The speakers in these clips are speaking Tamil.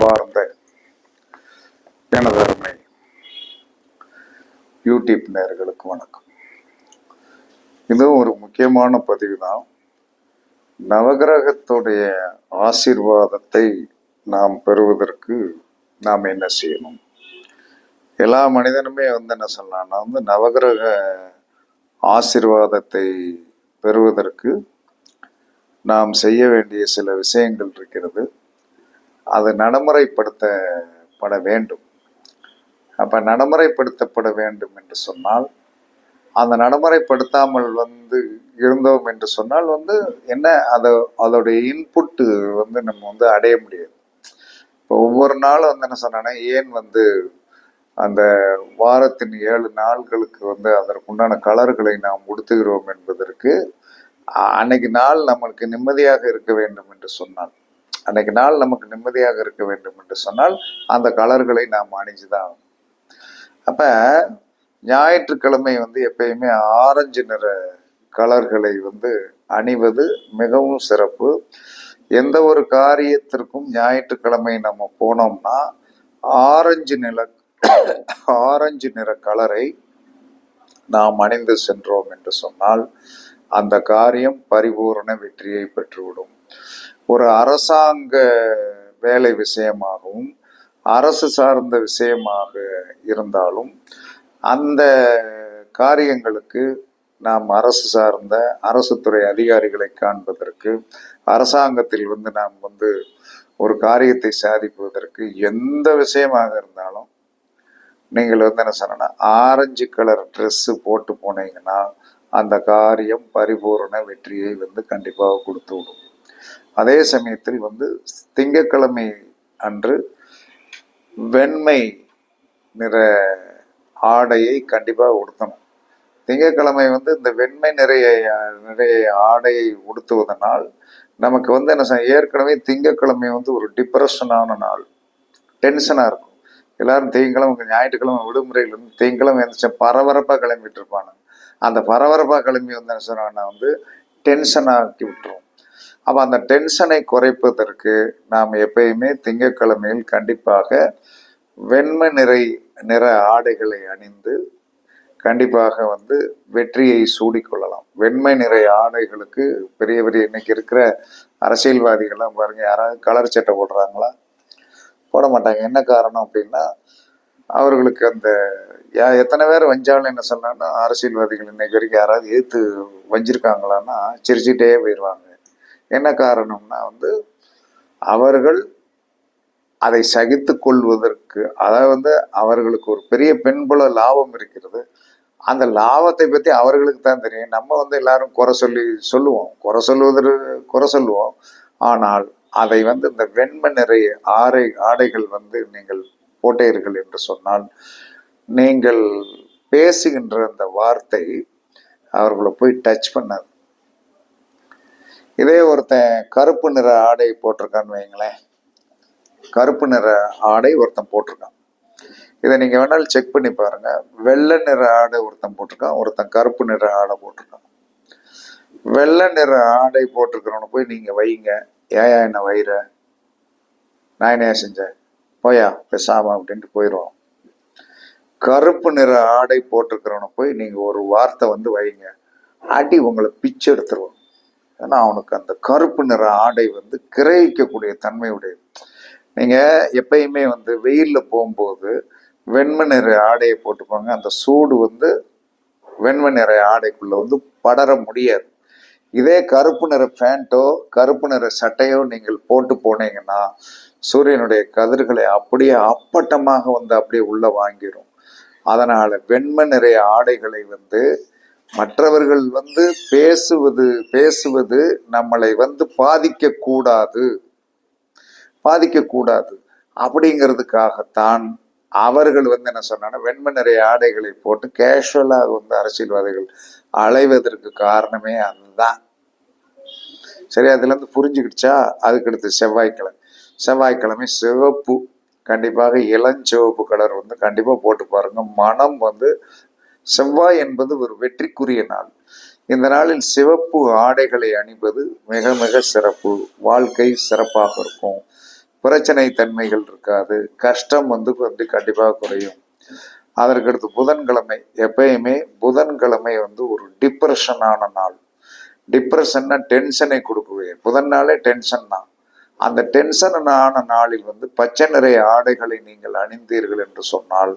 அன்பார்ந்த எனது அருமை யூடியூப் நேயர்களுக்கு வணக்கம். இதுவும் ஒரு முக்கியமான பதிவு தான். நவகிரகத்துடைய ஆசீர்வாதத்தை நாம் பெறுவதற்கு நாம் என்ன செய்யணும்? எல்லா மனிதனுமே என்ன சொல்லலாம்னா நவகிரக ஆசீர்வாதத்தை பெறுவதற்கு நாம் செய்ய வேண்டிய சில விஷயங்கள் இருக்கிறது. அது நடைமுறைப்படுத்தப்பட வேண்டும். அப்போ நடைமுறைப்படுத்தப்பட வேண்டும் என்று சொன்னால், அந்த நடைமுறைப்படுத்தாமல் இருந்தோம் என்று சொன்னால் என்ன அதோடைய இன்புட்டு நம்ம அடைய முடியாது. இப்போ ஒவ்வொரு நாளும் என்ன சொன்னா ஏன் அந்த வாரத்தின் 7 நாள்களுக்கு அதற்குண்டான கலர்களை நாம் உடுத்துகிறோம் என்பதற்கு அன்னைக்கு நாள் நமக்கு நிம்மதியாக இருக்க வேண்டும் என்று சொன்னால் அந்த கலர்களை நாம் அணிஞ்சுதான். அப்ப ஞாயிற்றுக்கிழமை எப்பயுமே ஆரஞ்சு நிற கலர்களை அணிவது மிகவும் சிறப்பு. எந்த ஒரு காரியத்திற்கும் ஞாயிற்றுக்கிழமை நம்ம போனோம்னா ஆரஞ்சு நிற கலரை நாம் அணிந்து சென்றோம் என்று சொன்னால் அந்த காரியம் பரிபூரண வெற்றியை பெற்றுவிடும். ஒரு அரசாங்க வேலை விஷயமாகவும் அரசு சார்ந்த விஷயமாக இருந்தாலும் அந்த காரியங்களுக்கு நாம் அரசு சார்ந்த அரசு துறை அதிகாரிகளை காண்பதற்கு, அரசாங்கத்தில் நாம் ஒரு காரியத்தை சாதிப்பதற்கு எந்த விஷயமாக இருந்தாலும் நீங்கள் என்ன சொன்னா ஆரஞ்சு கலர் ட்ரெஸ்ஸு போட்டு போனீங்கன்னா அந்த காரியம் பரிபூரண வெற்றியை கண்டிப்பாக கொடுத்து விடும். அதே சமயத்தில் திங்கட்கிழமை அன்று வெண்மை நிற ஆடையை கண்டிப்பாக உடுத்தணும். திங்கட்கிழமை இந்த வெண்மை நிறைய ஆடையை உடுத்துவதனால் நமக்கு என்ன ஏற்கனவே திங்கட்கிழமை ஒரு டிப்ரெஷனான நாள், டென்ஷனாக இருக்கும். எல்லாரும் திங்கக்கிழமை ஞாயிற்றுக்கிழமை விடுமுறையில் திங்கக்கிழமை பரபரப்பாக கிளம்பிட்டு இருப்பாங்க. அந்த பரபரப்பாக கிளம்பி என்ன சொன்னாங்கன்னா டென்ஷன் ஆக்கி விட்டுரும். அப்போ அந்த டென்ஷனை குறைப்பதற்கு நாம் எப்பயுமே திங்கட்கிழமையில் கண்டிப்பாக வெண்மை நிற ஆடைகளை அணிந்து கண்டிப்பாக வெற்றியை சூடிக்கொள்ளலாம். வெண்மை நிற ஆடைகளுக்கு பெரிய இன்னைக்கு இருக்கிற அரசியல்வாதிகள்லாம் பாருங்க, யாராவது கலர் சட்டை போடுறாங்களா? போட மாட்டாங்க. என்ன காரணம் அப்படின்னா, அவர்களுக்கு எத்தனை பேர் வஞ்சாலும் என்ன சொன்னான்னா, அரசியல்வாதிகள் இன்னைக்கு வரைக்கும் யாராவது ஏற்று வஞ்சிருக்காங்களான்னா சிரிச்சுட்டே போயிடுவாங்க. என்ன காரணம்னா அவர்கள் அதை சகித்து கொள்வதற்கு, அதாவது அவர்களுக்கு ஒரு பெரிய பின்புல லாபம் இருக்கிறது. அந்த லாபத்தை பற்றி அவர்களுக்கு தான் தெரியும். நம்ம எல்லாரும் குறை சொல்லுவோம். ஆனால் அதை இந்த வெண்மை நிறை ஆடைகள் நீங்கள் போட்டீர்கள் என்று சொன்னால் நீங்கள் பேசுகின்ற அந்த வார்த்தை அவர்களை போய் டச் பண்ணாது. இதே ஒருத்தன் கருப்பு நிற ஆடை போட்டிருக்கான்னு வைங்களேன், கருப்பு நிற ஆடை ஒருத்தன் போட்டிருக்கான். இதை நீங்க வேணாலும் செக் பண்ணி பாருங்க. வெள்ளை நிற ஆடை ஒருத்தன் போட்டிருக்கான், ஒருத்தன் கருப்பு நிற ஆடை போட்டிருக்கான். வெள்ளை நிற ஆடை போட்டிருக்கிறவனை போய் நீங்க வைங்க, ஏயா என்ன வயிற, நான் என்ன செஞ்சேன், போயா பேசாம அப்படின்ட்டு போயிடுவான். கருப்பு நிற ஆடை போட்டிருக்கிறவனை போய் நீங்க ஒரு வார்த்தை வைங்க, அடி உங்களை பிச்சு எடுத்துருவோம். ஏன்னா அவனுக்கு அந்த கருப்பு நிற ஆடை கிரகிக்கக்கூடிய தன்மை உடையது. நீங்க எப்பயுமே வெயில்ல போகும்போது வெண்மை நிற ஆடையை போட்டுப்பாங்க. அந்த சூடு வெண்மை நிற ஆடைக்குள்ள படர முடியாது. இதே கருப்பு நிற பேண்டோ கருப்பு நிற சட்டையோ நீங்கள் போட்டு போனீங்கன்னா சூரியனுடைய கதிர்களை அப்படியே அப்பட்டமாக அப்படியே உள்ள வாங்கிடும். அதனால வெண்மை நிறைய ஆடைகளை மற்றவர்கள் பேசுவது நம்மளை பாதிக்க கூடாது அப்படிங்கிறதுக்காகத்தான் அவர்கள் என்ன சொன்னா வெண்மை நிறைய ஆடைகளை போட்டு கேஷுவலாக அரசியல்வாதிகள் அலைவதற்கு காரணமே அதுதான். சரி, அதுல புரிஞ்சுக்கிடுச்சா? அதுக்கடுத்து செவ்வாய்க்கிழமை சிவப்பு, கண்டிப்பாக இளஞ்சிவப்பு கலர் கண்டிப்பா போட்டு பாருங்க. மனம் செவ்வாய் என்பது ஒரு வெற்றிக்குரிய நாள். இந்த நாளில் சிவப்பு ஆடைகளை அணிவது மிக மிக சிறப்பு. வாழ்க்கை சிறப்பாக இருக்கும். பிரச்சனை தன்மைகள் இருக்காது, கஷ்டம் வந்து கண்டிப்பாக குறையும். அதற்கடுத்து புதன்கிழமை, எப்பயுமே புதன்கிழமை வந்து ஒரு டிப்ரெஷனான நாள். டிப்ரெஷன்னா டென்ஷனை கொடுக்குவேன். புதன் நாளே டென்ஷன் தான். அந்த டென்ஷனான நாளில் வந்து பச்சை நிற ஆடைகளை நீங்கள் அணிந்தீர்கள் என்று சொன்னால்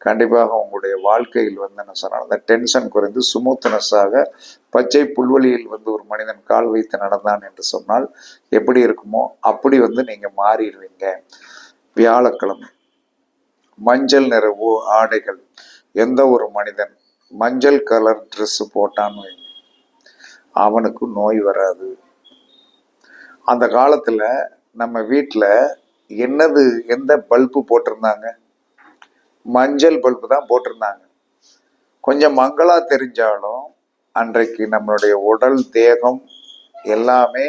கண்டிப்பாக உங்களுடைய வாழ்க்கையில் வந்து என்ன சொன்னால் அந்த டென்ஷன் குறைந்து ஸ்மூத்னஸாக பச்சை புல்வெளியில் வந்து ஒரு மனிதன் கால் வைத்து நடந்தான் என்று சொன்னால் எப்படி இருக்குமோ அப்படி வந்து நீங்க மாறிடுவீங்க. வியாழக்கிழமை மஞ்சள் நிற ஆடைகள். எந்த ஒரு மனிதன் மஞ்சள் கலர் ட்ரெஸ் போட்டான்னு வைங்க, அவனுக்கு நோய் வராது. அந்த காலத்துல நம்ம வீட்டில் என்னது எந்த பல்பு போட்டிருந்தாங்க? மஞ்சள் பல்பு தான் போட்டிருந்தாங்க. கொஞ்சம் மங்களா தெரிஞ்சாலும் அன்றைக்கு நம்மளுடைய உடல் தேகம் எல்லாமே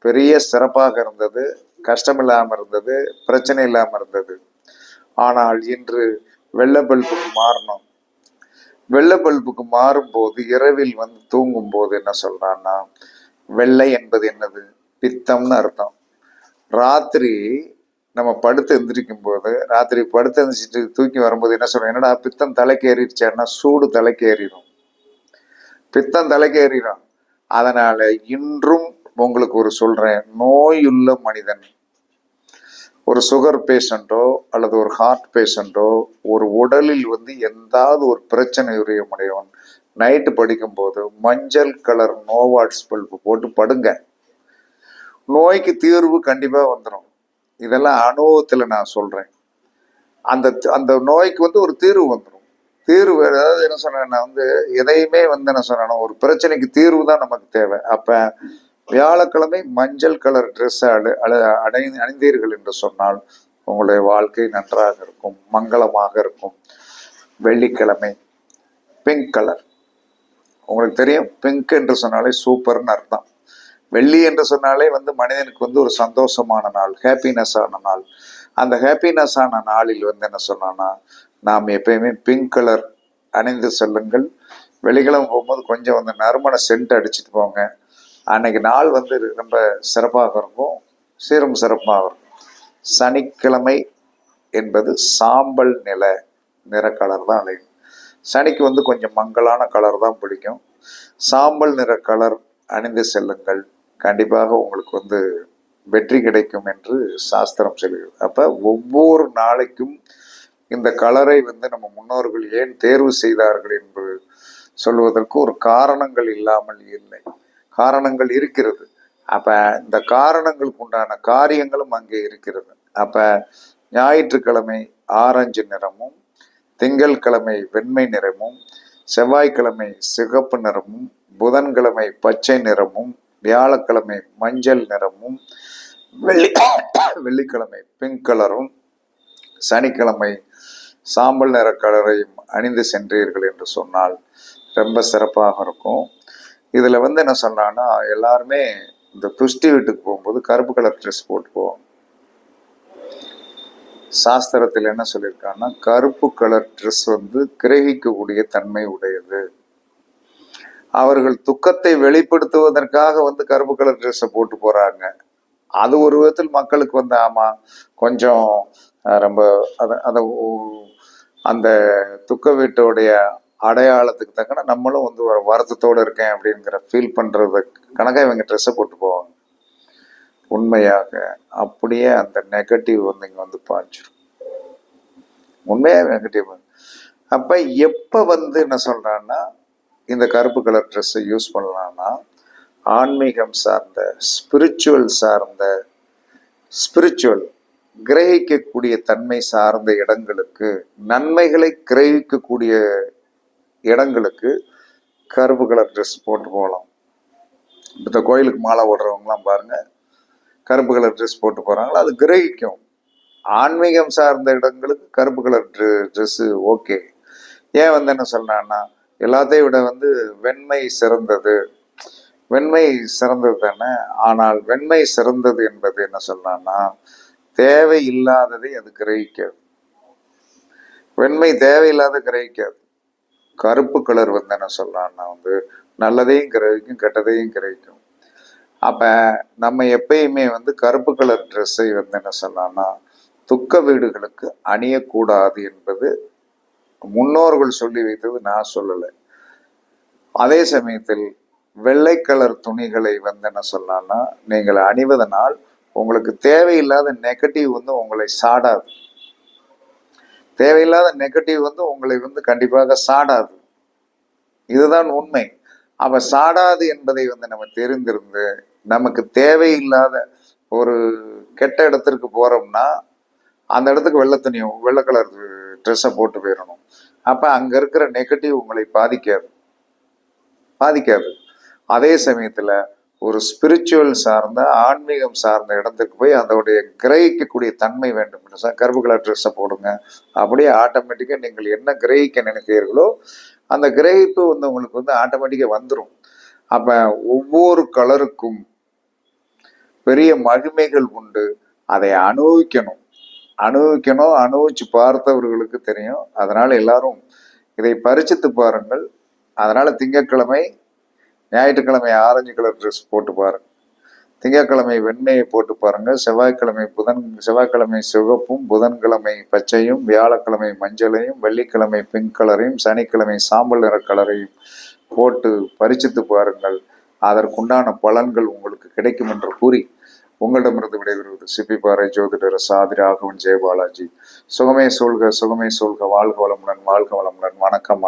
பெரிய சிறப்பாக இருந்தது, கஷ்டம் இல்லாமல் இருந்தது, பிரச்சனை இல்லாமல் இருந்தது. ஆனால் இன்று வெள்ளை பல்புக்கு மாறணும். வெள்ளை பல்புக்கு மாறும்போது இரவில் வந்து தூங்கும் போது என்ன சொல்றான்னா, வெள்ளை என்பது என்னது? பித்தம்னு அர்த்தம். ராத்திரி நம்ம படுத்து எந்திரிக்கும் போது, ராத்திரி படுத்து எந்திரிச்சிட்டு தூக்கி வரும்போது என்ன சொல்றோம்? என்னடா பித்தம் தலைக்கு ஏறிடுச்சான்னா, சூடு தலைக்கு ஏறிடும், பித்தம் தலைக்கு ஏறிடும். அதனால இன்றும் உங்களுக்கு ஒரு சொல்றேன், நோயுள்ள மனிதன், ஒரு சுகர் பேஷண்டோ அல்லது ஒரு ஹார்ட் பேஷண்டோ, ஒரு உடலில் வந்து எந்தாவது ஒரு பிரச்சனை உடையவன் நைட்டு படிக்கும் போது மஞ்சள் கலர் நோவாட்ஸ் பல்பு போட்டு படுங்க. நோய்க்கு தீர்வு கண்டிப்பா வந்துடும். இதெல்லாம் அனுபவத்துல நான் சொல்றேன். அந்த அந்த நோய்க்கு வந்து ஒரு தீர்வு வந்துடும். தீர்வு ஏதாவது என்ன சொன்னா வந்து எதையுமே வந்து என்ன சொன்னா ஒரு பிரச்சனைக்கு தீர்வு தான் நமக்கு தேவை. அப்ப வியாழக்கிழமை மஞ்சள் கலர் ட்ரெஸ் அணிந்தீர்கள் என்று சொன்னால் உங்களுடைய வாழ்க்கை நன்றாக இருக்கும், மங்களமாக இருக்கும். வெள்ளிக்கிழமை பிங்க் கலர். உங்களுக்கு தெரியும், பிங்க் என்று சொன்னாலே சூப்பர்னு அர்த்தம். வெள்ளி என்று சொன்னாலே வந்து மனிதனுக்கு வந்து ஒரு சந்தோஷமான நாள், ஹாப்பினஸ் ஆன நாள். அந்த ஹாப்பினஸ் ஆன நாளில் வந்து என்ன சொன்னா, நாம் எப்பயுமே பிங்க் கலர் அணிந்து செல்லுங்கள். வெளிக்கிழமை போகும்போது கொஞ்சம் வந்து நறுமண சென்ட் அடிச்சுட்டு போங்க. அன்னைக்கு நாள் வந்து ரொம்ப சிறப்பாக இருக்கும், சீரும் சிறப்பாக இருக்கும். சனிக்கிழமை என்பது சாம்பல் நிற கலர் தான் அழைக்கும். சனிக்கு வந்து கொஞ்சம் மங்கலான கலர் தான் பிடிக்கும். சாம்பல் நிற கலர் அணிந்து செல்லுங்கள், கண்டிப்பாக உங்களுக்கு வந்து வெற்றி கிடைக்கும் என்று சாஸ்திரம் சொல்லுகிறது. அப்ப ஒவ்வொரு நாளைக்கும் இந்த கலரை வந்து நம்ம முன்னோர்கள் ஏன் தேர்வு செய்தார்கள் என்று சொல்வதற்கு ஒரு காரணங்கள் இல்லாமல் இல்லை, காரணங்கள் இருக்கிறது. அப்ப இந்த காரணங்களுக்கு உண்டான காரியங்களும் அங்கே இருக்கிறது. அப்ப ஞாயிற்றுக்கிழமை ஆரஞ்சு நிறமும், திங்கட்கிழமை வெண்மை நிறமும், செவ்வாய்க்கிழமை சிகப்பு நிறமும், புதன்கிழமை பச்சை நிறமும், வியாழக்கிழமை மஞ்சள் நிறமும், வெள்ளிக்கிழமை பிங்க் கலரும், சனிக்கிழமை சாம்பல் நிற கலரையும் அணிந்து சென்றீர்கள் என்று சொன்னால் ரொம்ப சிறப்பாக இருக்கும். இதுல வந்து என்ன சொன்னான்னா, எல்லாருமே இந்த துஷ்டி வீட்டுக்கு போகும்போது கருப்பு கலர் ட்ரெஸ் போட்டு போவாங்க. சாஸ்திரத்தில் என்ன சொல்லியிருக்காங்கன்னா, கருப்பு கலர் ட்ரெஸ் வந்து கிரகிக்கக்கூடிய தன்மை உடையது. அவர்கள் துக்கத்தை வெளிப்படுத்துவதற்காக வந்து கருப்பு கலர் ட்ரெஸ்ஸை போட்டு போறாங்க. அது ஒரு விதத்தில் மக்களுக்கு வந்து ஆமா கொஞ்சம் ரொம்ப அந்த துக்க வீட்டோடைய அடையாளத்துக்கு தக்கன நம்மளும் வந்து ஒரு வருத்தத்தோடு இருக்கேன் அப்படிங்கிற ஃபீல் பண்றது கணக்காக இவங்க ட்ரெஸ்ஸை போட்டு போவாங்க. உண்மையாக அப்படியே அந்த நெகட்டிவ் வந்து இங்க வந்து பாய்ச்சிடும். உண்மையா நெகட்டிவ். அப்ப எப்ப வந்து என்ன சொல்றான்னா இந்த கருப்பு கலர் ட்ரெஸ்ஸை யூஸ் பண்ணலாம்னா, ஆன்மீகம் சார்ந்த ஸ்பிரிச்சுவல் கிரகிக்கக்கூடிய தன்மை சார்ந்த இடங்களுக்கு, நன்மைகளை கிரகிக்கக்கூடிய இடங்களுக்கு கருப்பு கலர் ட்ரெஸ் போட்டு போகலாம். இந்த கோயிலுக்கு மாலை ஓடுறவங்கலாம் பாருங்க, கருப்பு கலர் ட்ரெஸ் போட்டு போறாங்களா, அது கிரகிக்கும். ஆன்மீகம் சார்ந்த இடங்களுக்கு கருப்பு கலர் ட்ரெஸ்ஸு ஓகே. ஏன் வந்து என்ன சொல்றான்னா, எல்லாத்தையும் விட வந்து வெண்மை சிறந்தது, வெண்மை சிறந்தது தானே. ஆனால் வெண்மை சிறந்தது என்பது என்ன சொல்றான்னா, தேவை இல்லாததை அது கிரகிக்காது. வெண்மை தேவையில்லாத கிரகிக்காது. கருப்பு கலர் வந்து என்ன சொல்றான்னா வந்து நல்லதையும் கிரகிக்கும், கெட்டதையும் கிரகிக்கும். அப்ப நம்ம எப்பயுமே வந்து கருப்பு கலர் ட்ரெஸ்ஸை வந்து என்ன சொல்லலாம்னா துக்க வீடுகளுக்கு அணியக்கூடாது என்பது முன்னோர்கள் சொல்லி வைத்தது, நான் சொல்லலை. அதே சமயத்தில் வெள்ளை கலர் துணிகளை வந்து என்ன சொல்லலாம்னா நீங்கள் அணிவதனால் உங்களுக்கு தேவையில்லாத நெகட்டிவ் வந்து உங்களை சாடாது. தேவையில்லாத நெகட்டிவ் வந்து உங்களை வந்து கண்டிப்பாக சாடாது. இதுதான் உண்மை. அவ சாடாது என்பதை வந்து நம்ம தெரிந்திருந்து நமக்கு தேவையில்லாத ஒரு கெட்ட இடத்திற்கு போறோம்னா அந்த இடத்துக்கு வெள்ளை கலர் ட்ரெஸ்ஸை போட்டு போயிடணும். அப்ப அங்க இருக்கிற நெகட்டிவ் உங்களை பாதிக்காது. அதே சமயத்துல ஒரு ஸ்பிரிச்சுவல் சார்ந்த ஆன்மீகம் சார்ந்த இடத்துக்கு போய் அதோடைய கிரகிக்கக்கூடிய தன்மை வேண்டும். கருப்பு கலர் ட்ரெஸ்ஸை போடுங்க, அப்படியே ஆட்டோமேட்டிக்காக நீங்கள் என்ன கிரகிக்க நினைக்கிறீர்களோ அந்த கிரகிப்பு வந்து உங்களுக்கு வந்து ஆட்டோமேட்டிக்காக வந்துடும். அப்ப ஒவ்வொரு கலருக்கும் பெரிய மகிமைகள் உண்டு. அதை அனுபவிச்சு பார்த்தவர்களுக்கு தெரியும். அதனால எல்லாரும் இதை பரிசித்து பாருங்கள். அதனால திங்கட்கிழமை, ஞாயிற்றுக்கிழமை ஆரஞ்சு கலர் ட்ரெஸ் போட்டு பாருங்க, திங்கட்கிழமை வெண்மையை போட்டு பாருங்க, செவ்வாய்க்கிழமை சிவப்பும், புதன்கிழமை பச்சையும், வியாழக்கிழமை மஞ்சளையும், வெள்ளிக்கிழமை பிங்க் கலரையும், சனிக்கிழமை சாம்பல் நிற கலரையும் போட்டு பரிசித்து பாருங்கள். அதற்குண்டான பலன்கள் உங்களுக்கு கிடைக்கும் என்று கூறி உங்களிடமிருந்து விடைபெறுவது சிப்பிப்பாறை ஜோதிடர் சாதி ராகவன் ஜெயபாலாஜி. சுகமே சொல்க, வாழ்க வளமுடன். வணக்கம்.